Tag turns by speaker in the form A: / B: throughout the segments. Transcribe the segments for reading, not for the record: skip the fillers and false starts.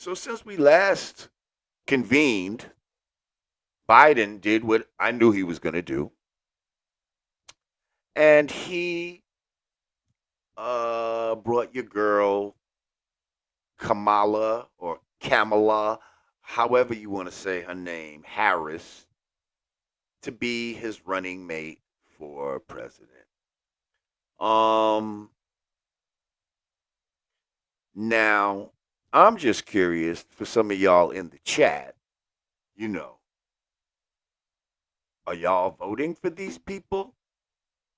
A: So since we last convened, Biden did what I knew he was going to do, and he brought your girl Kamala or Kamala, however you want to say her name, Harris, to be his running mate for president. Um, Now I'm just curious for some of y'all in the chat. You know, are y'all voting for these people?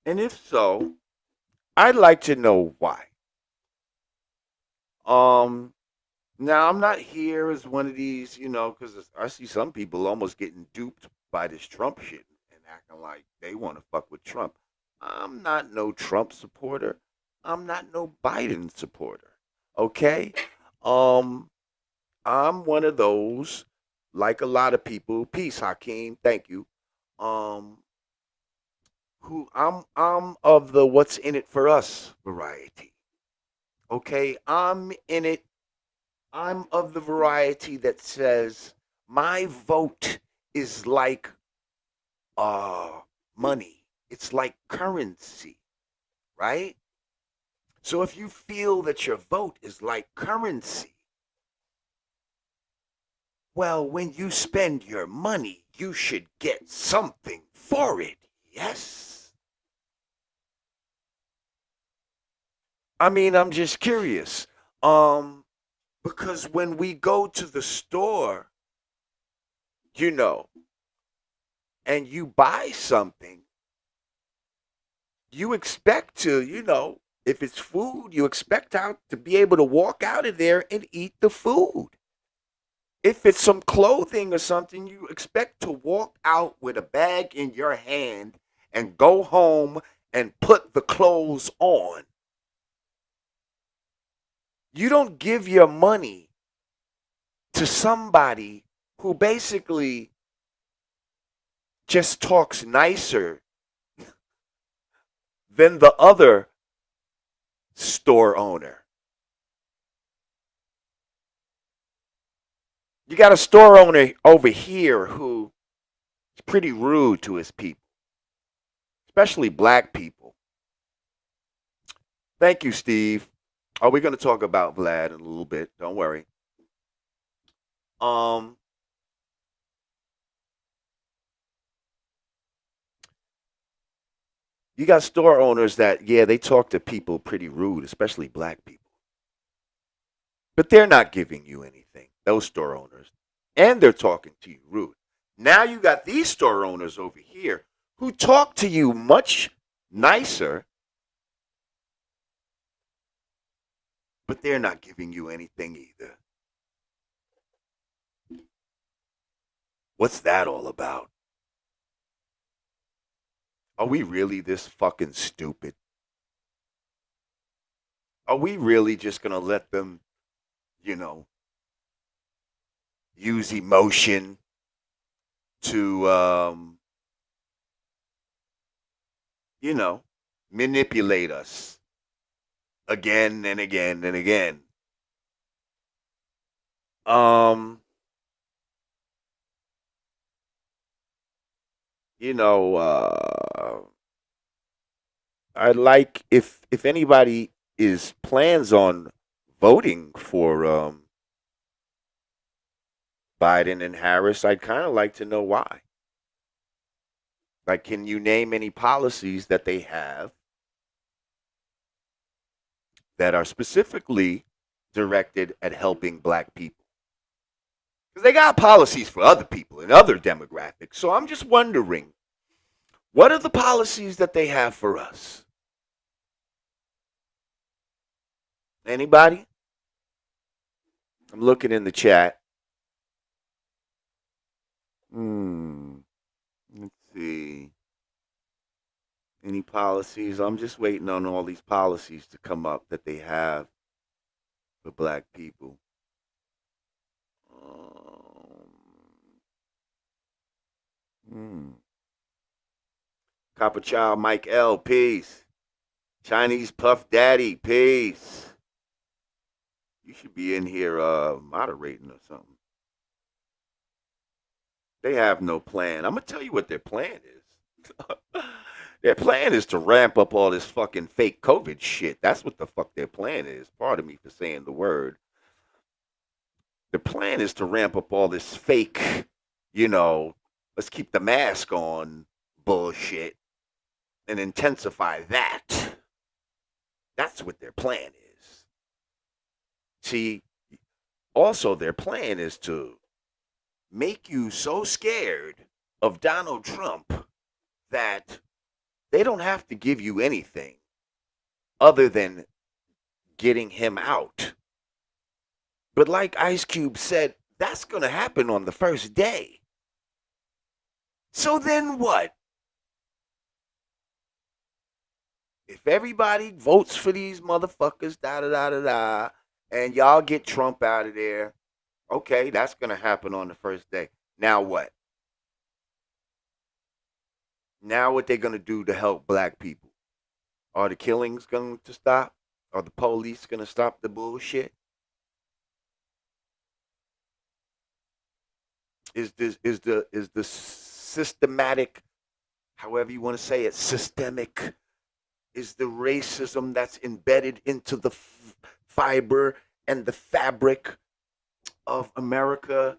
A: And if so, I'd like to know why. Um, Now I'm not here as one of these, because I see some people almost getting duped by this Trump shit and acting like they want to fuck with Trump. I'm not no Trump supporter. I'm not no Biden supporter. Okay? Um, I'm one of those, like a lot of people. Peace, Hakeem. Thank you. Um, who I'm of the what's in it for us variety. Okay, I'm of the variety that says my vote is like uh money. It's like currency, right? So if you feel that your vote is like currency, well, when you spend your money, you should get something for it. Yes. I mean, I'm just curious. Um because when we go to the store, you know, and you buy something, you expect to, if it's food, you expect out to be able to walk out of there and eat the food. If it's some clothing or something, you expect to walk out with a bag in your hand and go home and put the clothes on. You don't give your money to somebody who basically just talks nicer than the other store owner. You got a store owner over here who is pretty rude to his people, especially black people. Thank you, Steve. Are we going to talk about Vlad in a little bit? Don't worry. Um, you got store owners that, yeah, they talk to people pretty rude, especially black people. But they're not giving you anything, those store owners. And they're talking to you rude. Now you got these store owners over here who talk to you much nicer, but they're not giving you anything either. What's that all about? Are we really this fucking stupid? Are we really just going to let them, you know, use emotion to, you know, manipulate us again and again and again? Um, you know, I like if anybody is plans on voting for Biden and Harris, I'd kind of like to know why. Like, can you name any policies that they have that are specifically directed at helping black people? Because they got policies for other people and other demographics. So I'm just wondering, what are the policies that they have for us? Anybody? I'm looking in the chat. Let's see. Any policies? I'm just waiting on all these policies to come up that they have for black people. Um, hmm. Copper Child Mike L, peace. Chinese Puff Daddy, peace. You should be in here moderating or something. They have no plan. I'm gonna tell you what their plan is. Their plan is to ramp up all this fucking fake COVID shit. That's what the fuck their plan is. Pardon me for saying the word. The plan is to ramp up all this fake, you know, let's keep the mask on bullshit and intensify that. That's what their plan is. See, also their plan is to make you so scared of Donald Trump that they don't have to give you anything other than getting him out. But like Ice Cube said, that's going to happen on the first day. So then what? If everybody votes for these motherfuckers, da da da da da, and y'all get Trump out of there, okay, that's going to happen on the first day. Now what? Now what they're going to do to help black people? Are the killings going to stop? Are the police going to stop the bullshit? Is the systematic, however you want to say it, systemic, is the racism that's embedded into the fiber and the fabric of America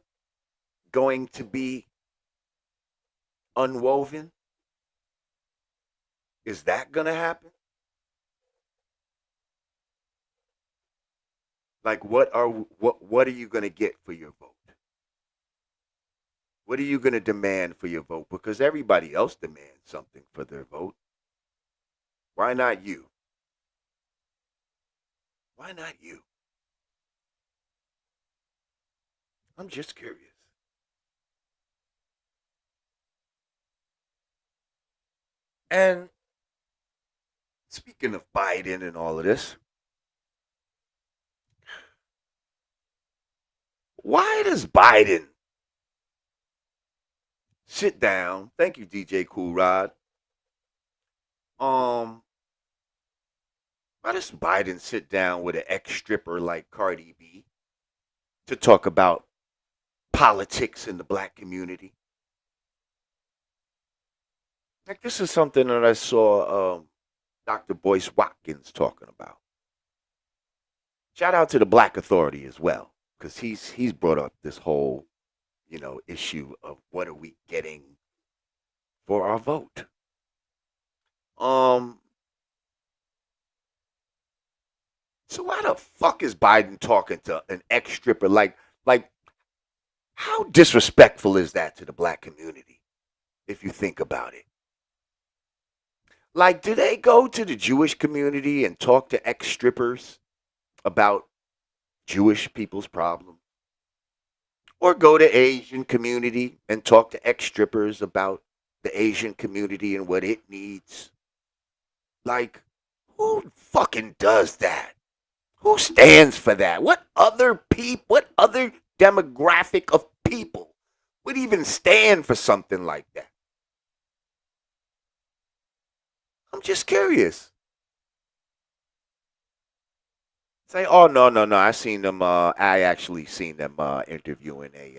A: going to be unwoven? Is that going to happen? Like what are you going to get for your vote? What are you going to demand for your vote? Because everybody else demands something for their vote. Why not you? Why not you? I'm just curious. And speaking of Biden and all of this, why does Biden sit down? Thank you, DJ Cool Rod. Um, why does Biden sit down with an ex stripper like Cardi B to talk about politics in the black community? Like this is something that I saw Dr. Boyce Watkins talking about. Shout out to the Black Authority as well, because he's brought up this whole issue of what are we getting for our vote. Um, so why the fuck is Biden talking to an ex stripper? Like, how disrespectful is that to the black community? If you think about it, like, do they go to the Jewish community and talk to ex strippers about Jewish people's problems? Or go to Asian community and talk to ex strippers about the Asian community and what it needs? Like, who fucking does that? Who stands for that? What other demographic of people would even stand for something like that? I'm just curious. Say, oh no, no, no! I seen them. I actually seen them interviewing an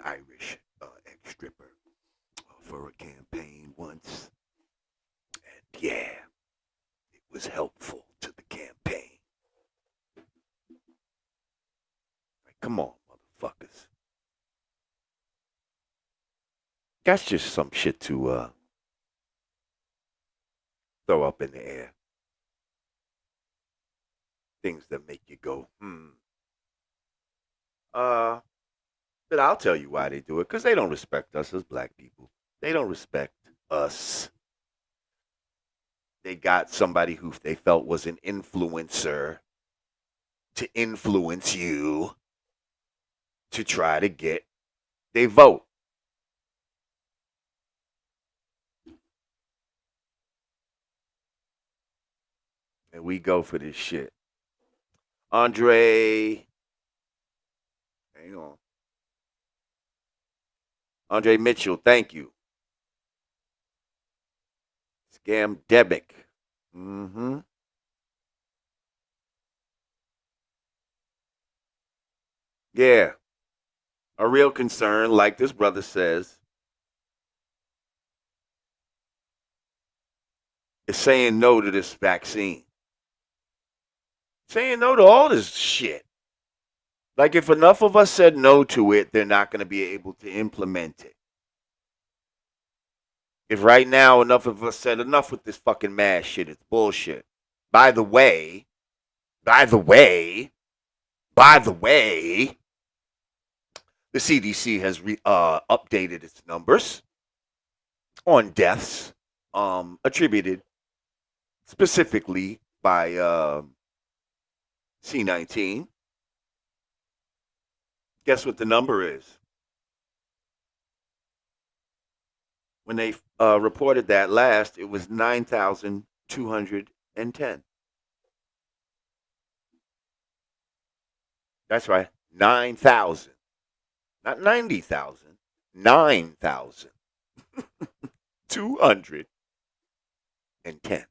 A: Irish ex stripper for a campaign once, and yeah, it was helpful to the campaign. Like, come on, motherfuckers! That's just some shit to throw up in the air. Things that make you go, hmm. Uh, but I'll tell you why they do it. Because they don't respect us as black people. They don't respect us. They got somebody who they felt was an influencer to influence you to try to get they vote. And we go for this shit. Andre, hang on. Andre Mitchell, thank you. Scam Debic. Mm-hmm. Yeah, a real concern, like this brother says, is saying no to this vaccine. Saying no to all this shit. Like, if enough of us said no to it, they're not going to be able to implement it. If right now enough of us said enough with this fucking mask shit, it's bullshit. By the way, by the way, by the way, the CDC has updated its numbers on deaths attributed specifically by C-19. Guess what the number is? When they reported that last, it was 9,210. That's right, 9,000. Not 90,000, 9,210.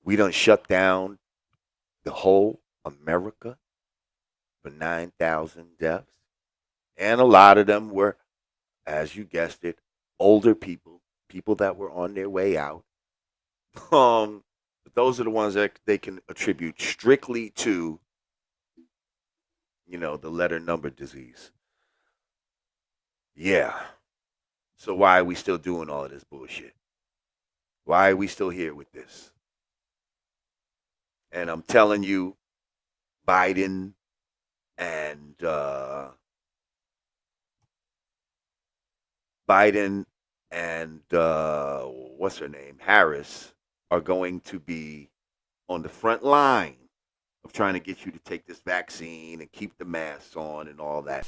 A: We done shut down the whole America for 9,000 deaths. And a lot of them were, as you guessed it, older people, people that were on their way out. But those are the ones that they can attribute strictly to, the letter number disease. Yeah. So why are we still doing all of this bullshit? Why are we still here with this? And I'm telling you, Biden and what's her name, Harris, are going to be on the front line of trying to get you to take this vaccine and keep the masks on and all that.